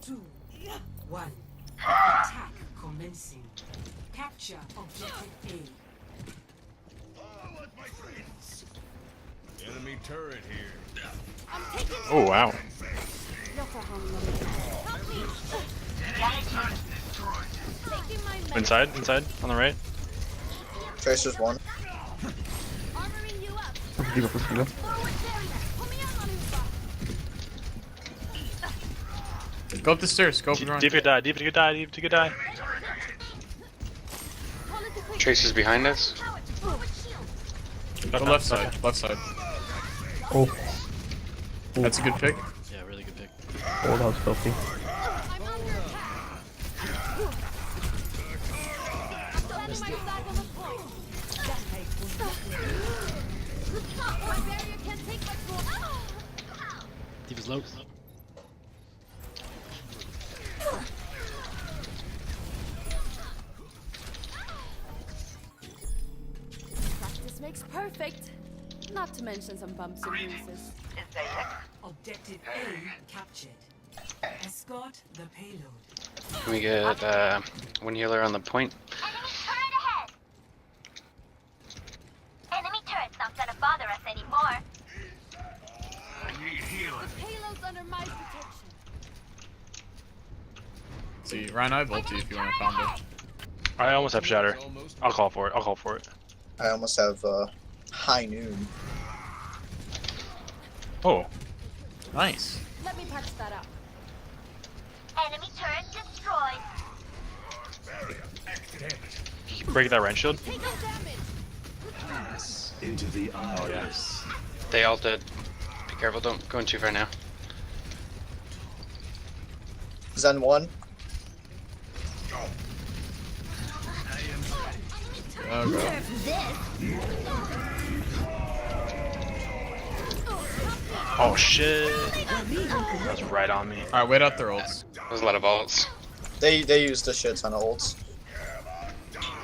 2, 1. Attack commencing. Capture objective A. Enemy turret here. Oh wow. Inside, on the right. Tracer's one. Push Diva. Go up the stairs. Go up the run. Deep could die. Tracer's behind us. Go left side. Oh. That's a good pick. Yeah, really good pick. Oh, that was filthy. Diva's low. Practice makes perfect. Not to mention some bumps and bruises. Objective A captured. Escort the payload. Can we get one healer on the point? Enemy turret's not gonna bother us anymore. The payload's under my protection. See, Ryan, I have ulti if you want to combo. I almost have shatter. I'll call for it. I almost have high noon. Oh, Nice. Let me patch that up. Enemy turret destroyed. you can break that range shield. Take no damage. Into the eyes. Oh yes. They ulted. Be careful, don't go in too far now. Zen one. Oh, go. Oh shit. That's right on me. Alright, wait out their ults. There's a lot of ults. They used a shit ton of ults.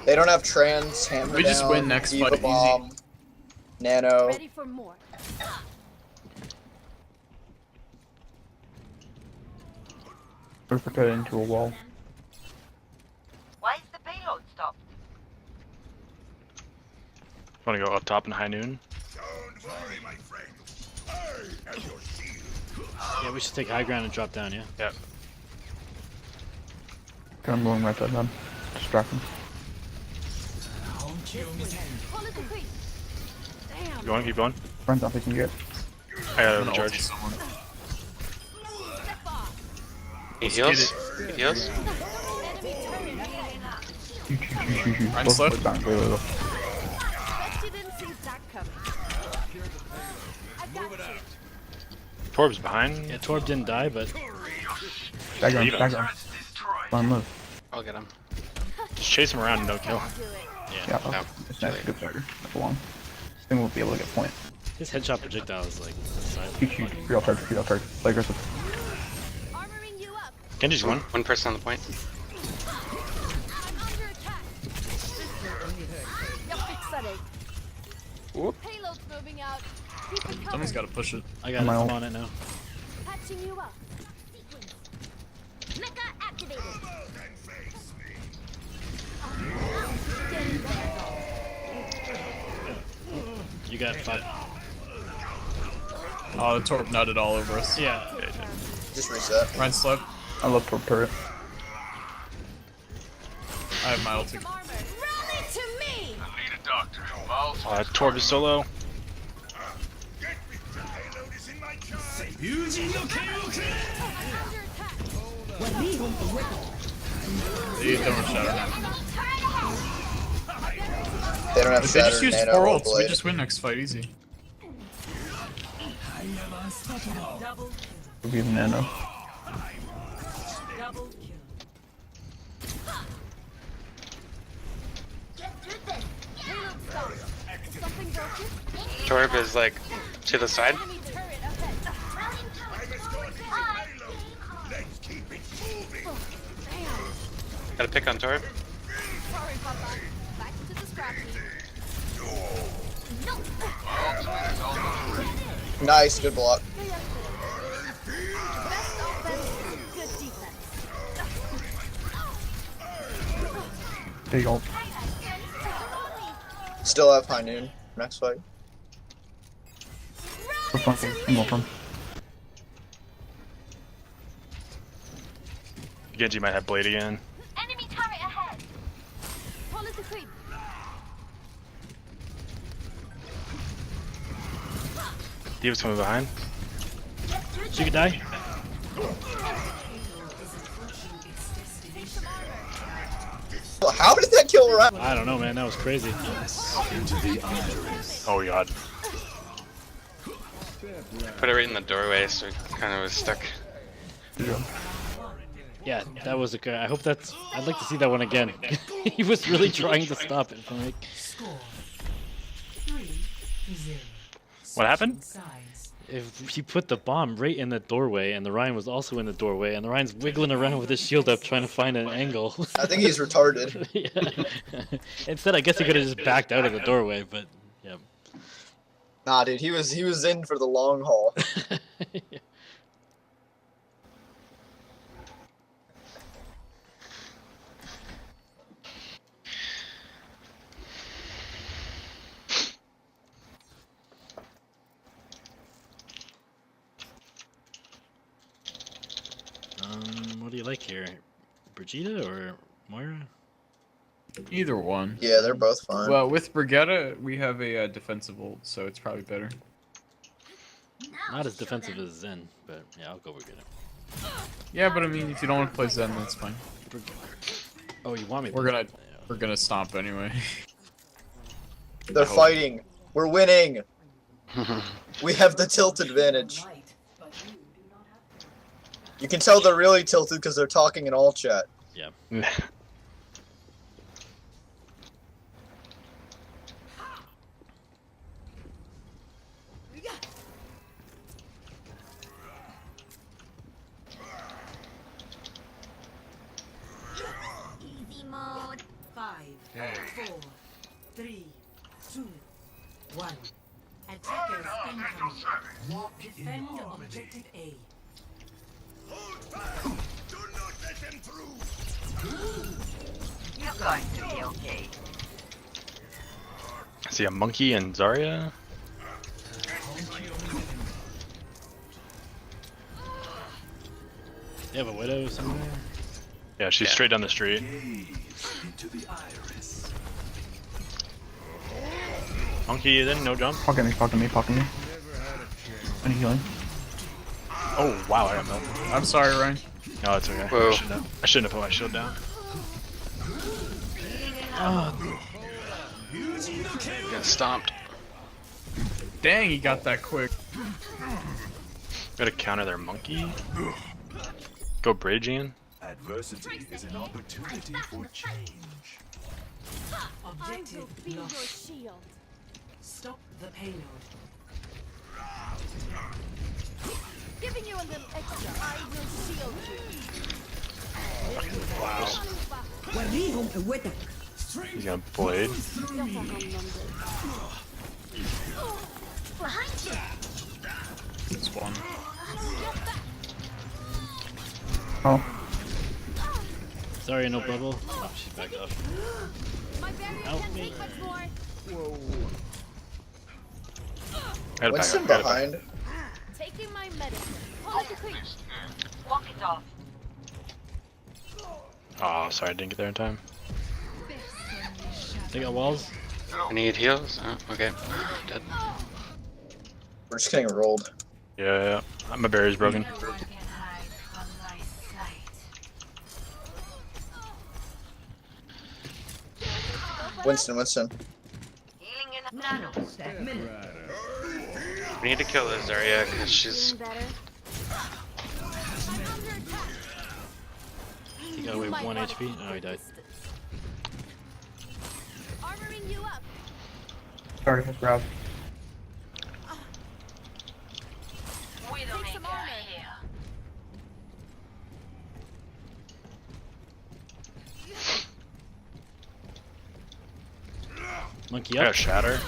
They don't have trans, hammer We just down, win next Diva fight, bomb, nano. Ready for more. We're protected into a wall. Why is the payload stopped? Want to go up top in high noon? Don't worry, my friend. I am your shield. Yeah, we should take high ground and drop down, yeah? Yep. Okay, I'm going right side then. Distract him. Call it complete. Damn. Keep going. Friends, I'm taking it. I got I'm a gonna charge. ulti someone. Step off. He heals. He heals. Ryan's slow. Bet you didn't see that coming. I've got you. Torb's behind. Yeah, Torb didn't die, but Dagger. Fine move. I'll get him. Just chase him around and don't kill. I'll do it. Yeah, No, it's nice. Good dagger. That's long. This thing will be able to get point. his headshot projectile is like silent. Huge. Real target. Play aggressive. Armoring you up. Genji's one. One person on the point. I'm under attack. Yep, fixate. Whoop. Payload's moving out. Keep it covered. Someone's got to push it. I got it, My I'm ult. on it now. Patching you up. Mecha activated. You got 5. Oh, the Torp nutted all over us. Yeah. Just reset. Ryan's slow. I love Torp turret. I have my ulti. Some armor. Rally to me. Need a doctor. Involved. Torb is so low. Get me. The payload is in my charge. Under attack. They don't shatter now. They don't have If they shatter, just use nano, 4 or ults, we blade. just win next fight easy. Double We'll be the nano. double kill. Get through this. Payload stopped. Something broken? Torb is like to the side. Enemy turret ahead. I'm escorting the payload. Let's keep it moving. Damn. Got a pick on Torb. Sorry, Papa. Back to the scrappy. Nice, good block. Best offense, good defense. Big ult. Still have high noon. Next fight. We're flanking. I'm going from. Genji might have blade again. Enemy turret ahead. Follow the creep. Diva's coming behind. She could die. Well, how did that kill Ryan? I don't know, man. That was crazy. Oh god. Put it right in the doorway, so it kind of was stuck. Yeah, that was a good. I hope that's. I'd like to see that one again. He was really trying to stop it from like. Score 3-0. What happened? Sides. If he put the bomb right in the doorway, and the Ryan was also in the doorway, and the Ryan's wiggling around with his shield up, trying to find an angle. I think he's retarded. Yeah. Instead, I guess he could have just backed out of the doorway, but yeah. Nah, dude, he was in for the long haul. What do you like here, Brigitte or Moira? Either one. Yeah, they're both fine. Well, with Brigitte, we have a defensive ult, so it's probably better. Not as defensive as Zen, but yeah, I'll go Brigitte. Yeah, but I mean, if you don't want to play Zen, that's fine. Oh, you want me? We're gonna stomp anyway. They're fighting. We're winning. We have the tilt advantage. Light, but you do not have to. You can tell they're really tilted because they're talking in all chat. Yeah. Easy mode. 5, 4, 3, 2, 1. Attackers incoming. Defend objective A. Hold back! Do not let them through! You're going to be okay. I see a monkey and Zarya. You have a widow somewhere? Yeah, she's straight down the street. Monkey then, no jump. Pocket me, pocket me, pocket me. I need healing. Oh wow, I got melted. I'm sorry, Ryan. No, it's okay. Whoa. I shouldn't have put my shield down. Got stomped. Dang, he got that quick. Gotta counter their monkey. Go Bragian. Adversity is an opportunity for change. I will Objective be your lost. shield. Stop the payload. Giving you a little extra. I will shield you. Wow. He's gonna blade. Behind you. It's one. Oh, Sorry, no bubble. Oh, she's backed up. My barrier Help can't me. take much more. I gotta back Winston up, I gotta back behind. Taking my medicine. Follow the creep. Walk it off. up. Oh, sorry, I didn't get there in time. They got walls. I need heals. Oh, okay. Dead. We're just getting rolled. Yeah, my barrier's broken. No one can hide from my sight. Winston. Healing in a nanosecond. We need to kill this Zarya because she's. Feeling better? I'm under attack. He got away with 1 HP. Oh, he died. Armoring you up. sorry, his grab. Widowmaker some armor. here. Monkey I got up. shatter.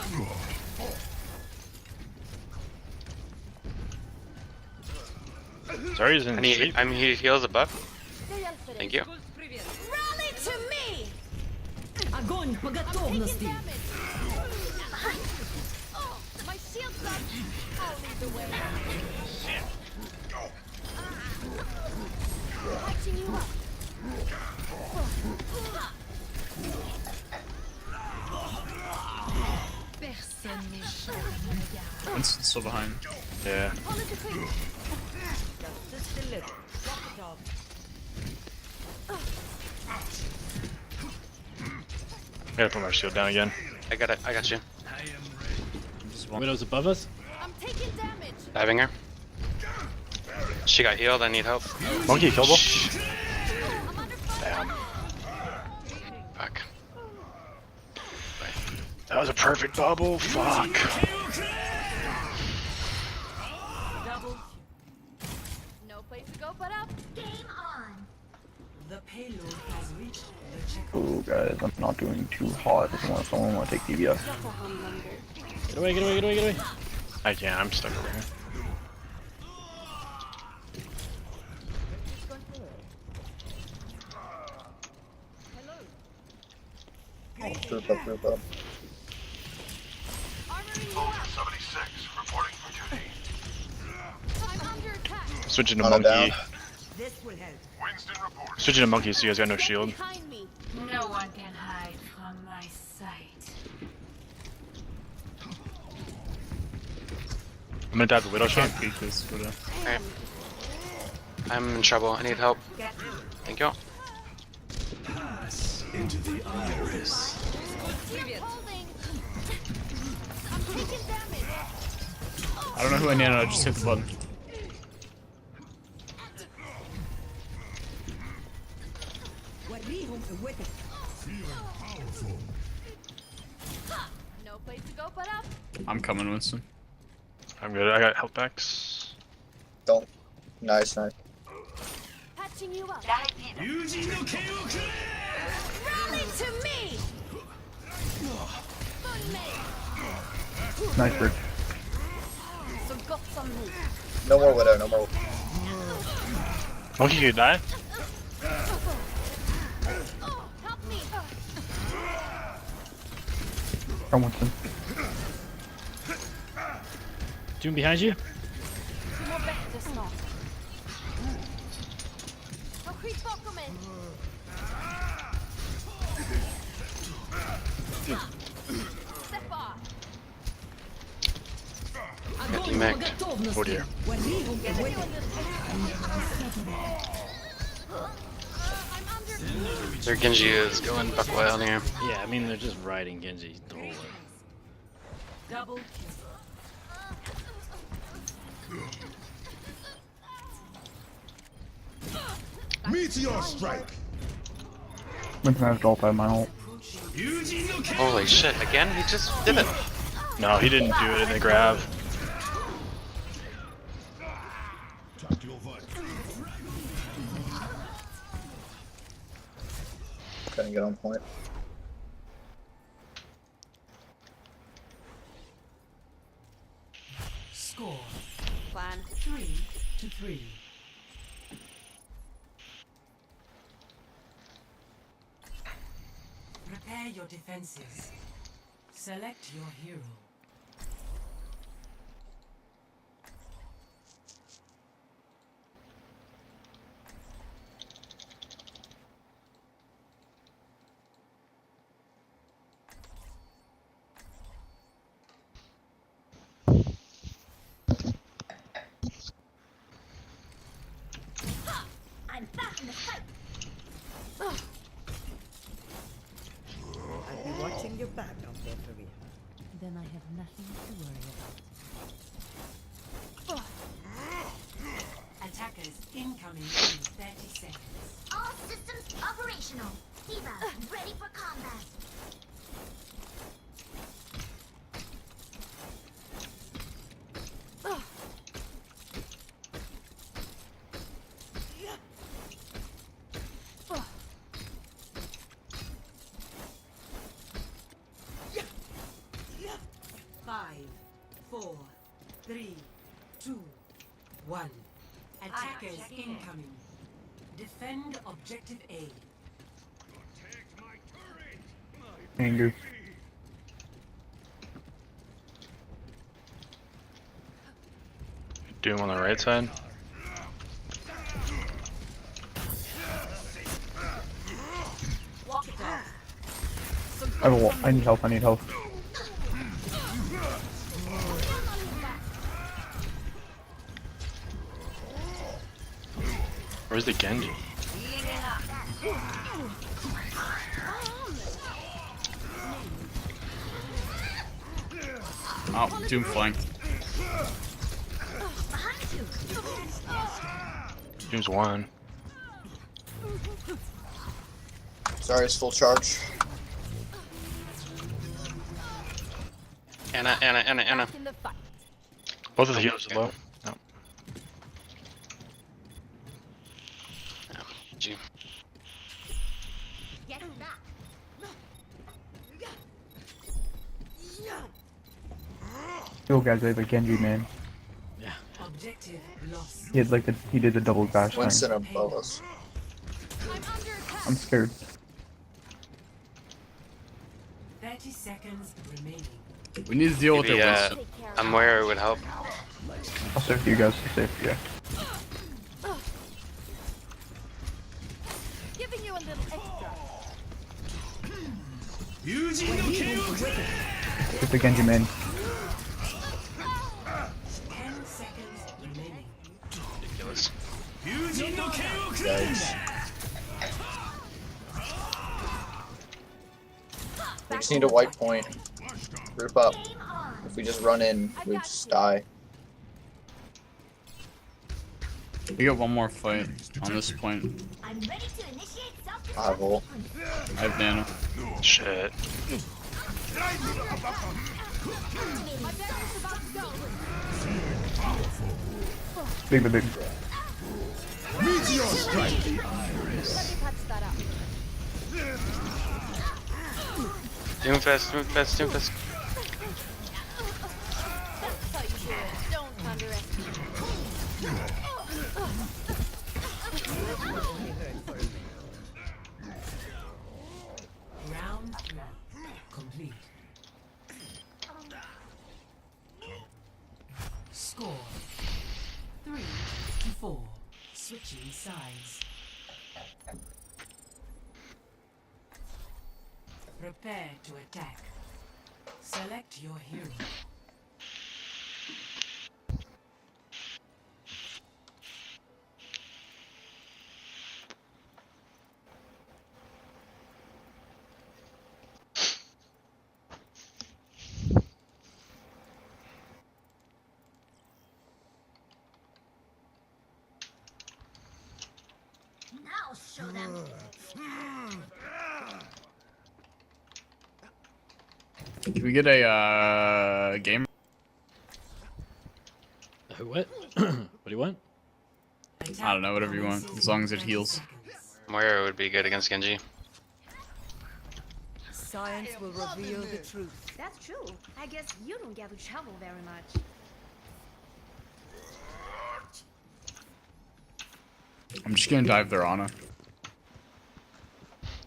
Zarya's in I the need. street. He heals above. Stay unfinished. Thank you. Rally to me. Огонь по готовности! My shield's up. I'll lead the way. Catching you up. Personne n'échappe à mon regard. Winston's still behind. Yeah. Call it a quick. Justice delivered. Drop it off. I gotta put my shield down again. I got it. I got you. Just one. Widow's above us. I'm taking damage. Diving her. She got healed. I need help. Monkey killable. I'm under fire. Damn. Fuck. That was a perfect bubble. Fuck. Double. No place to go but up. Game on. The payload has reached the checkpoint. Oh, guys, I'm not doing too hot. If someone want to take DBS. Get away, get away, get away, get away. I can't. I'm stuck over here. Group up, group up. Armoring you up. 76, reporting for duty. I'm under attack. Switching to Hunter monkey. down. This will help. Winston reporting. Switching to monkey so you guys got no shield. Behind me. No one can hide from my sight. I'm gonna dive the widow shot. Can't beat this, but Alright. I'm in trouble. I need help. Get rid. Thank you. Pass into the iris. Shield holding. I'm taking damage. I don't know who I nanoed. I just hit the button. No place to go but up. I'm coming, Winston. I'm good. I got health packs. Don't. Nice, nice. Patching you up. 大事だ。 Rally to me. Fun mate. Nice bridge. So got some move. No more widow, no more. Monkey could die. Help me. From Winston. Doom behind you. More back to snart. I'll creep bakom in. Step off. Огонь Mac. по готовности! Oh dear. I'm under. Their Genji is going buck wild here. Yeah, I mean they're just riding Genji the whole way. Double kill. Meteor strike. Winston has ult by my ult. Holy shit! Again? He just did it. No, he didn't do it in the grab. Tactical vibe. Couldn't get on point. Score Plan. 3-3. Prepare your defenses. Select your hero. I'm back in the fight. I'll be watching your back out there, Maria. Then I have nothing to worry about. Attackers incoming in 30 seconds. All systems operational. Diva, ready for combat. Five, 4, 3, 2, 1. Attackers incoming. Defend objective A. Protect my turret. My Anger. Doom on the right side. I have a wall. I need help. I need help. Where's the Genji? Oh, Doom flanked. Doom's one. Sorry, it's full charge. Anna. In the fight. Both of the healers are low. No. Gee. Get back. Yo guys, I have a Genji man. Objective lost. He had like he did the double dash thing. Winston above us. I'm under attack. I'm scared. 30 seconds remaining. We need to deal with Maybe, their Winston. Take care I'm where it would help. I'll save for you guys. I'll save for you. Giving you a little extra. Get the Genji man. 10 seconds remaining. Ridiculous. Yikes. We just need a white point. Group up. If we just run in, we just die. We got one more fight on this point. I'm ready to initiate self-defense. I have ult. I have Nano. Shit. My damage is about to go. Big. Let me patch that up. Doomfest. That's how you do it. Don't underestimate. Round 3 complete. Score 3-4. Switching sides. Prepare to attack. Select your hero. Now show them. Can we get a game? What? What do you want? I don't know, whatever you want, as long as it heals. Moira would be good against Genji. Science will reveal the truth. That's true. I guess you don't get to travel very much. I'm just gonna dive their Ana.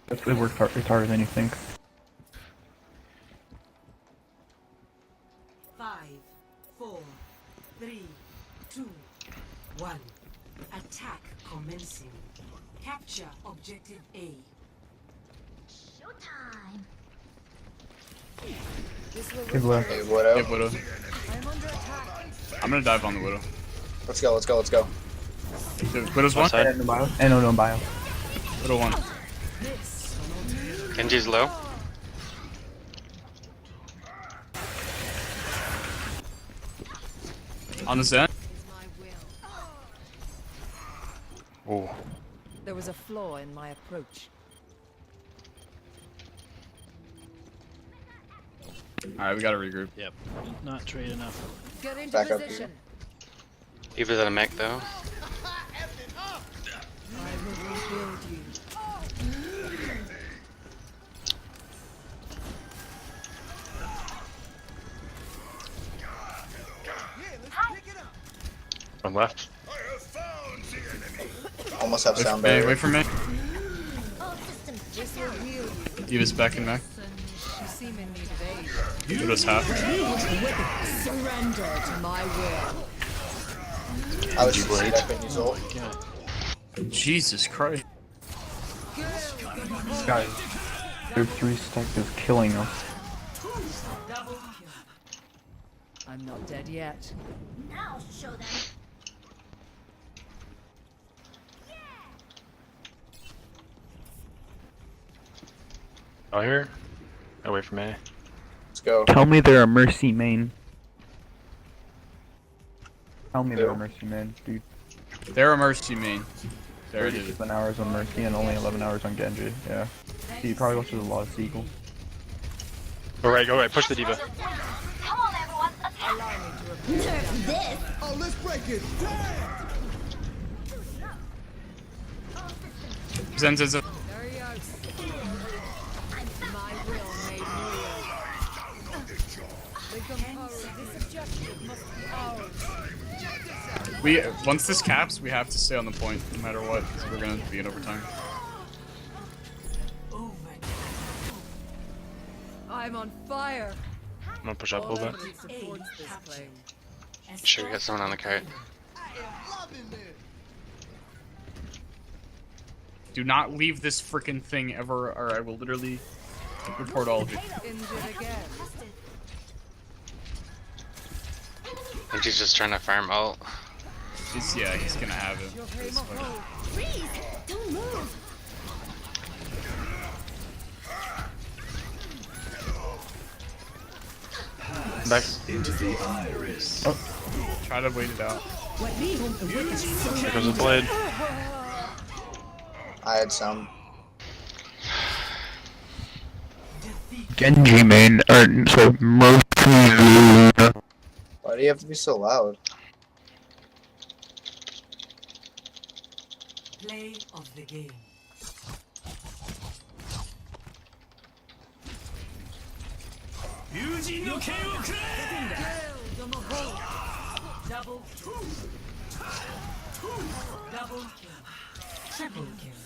That's really worked it's harder than you think. 5, 4, 3, 2, 1. Attack commencing. Capture objective A. Showtime. Big left. Hey, Widow. Yep, Widow. I'm under attack. I'm gonna dive on the Widow. Let's go. Widow's one. Side. And no bio. And no bio. Widow one. Genji's low. On this end. Ooh. There was a flaw in my approach. Alright, we gotta regroup. Yep. Not trade enough. Get into Back up position. Even at a mech though. I will rebuild you. One left. Almost have sound Hey, barrier. wait for me. All systems checked out. Eva's back and back. Give us half. Surrender to my will. I was CC'd, I couldn't use ult. Jesus Christ. Guys, their 3-stack is killing us. I'm not dead yet. Now show them. Oh, here? Away from me. Let's go. Tell me they're a Mercy main. Tell me they're a Who? Mercy main, dude. They're a Mercy main. There it is. 37 hours on Mercy and only 11 hours on Genji, yeah. He probably watches a lot of Seagull. Go right, push the diva. Come on, everyone, attack! Nerf this! Oh, let's break it. Zen's is a There he goes. My will made real. We compose. This objective must be ours. once this caps, we have to stay on the point no matter what, because we're gonna be in overtime. I'm on fire. I'm gonna push up a little bit. Nobody supports this claim. Sure, we got someone on the cart. Do not leave this freaking thing ever, or I will literally report all of you. Injured again. I think he's just trying to farm ult. Yeah, he's gonna have it. Your aim of hope. Freeze! Don't move! Back. Try to wait it out. Here comes the blade. I had some. Genji main, or so Mercy. Why do you have to be so loud? Play of the game. Double kill. Double kill. Triple kill.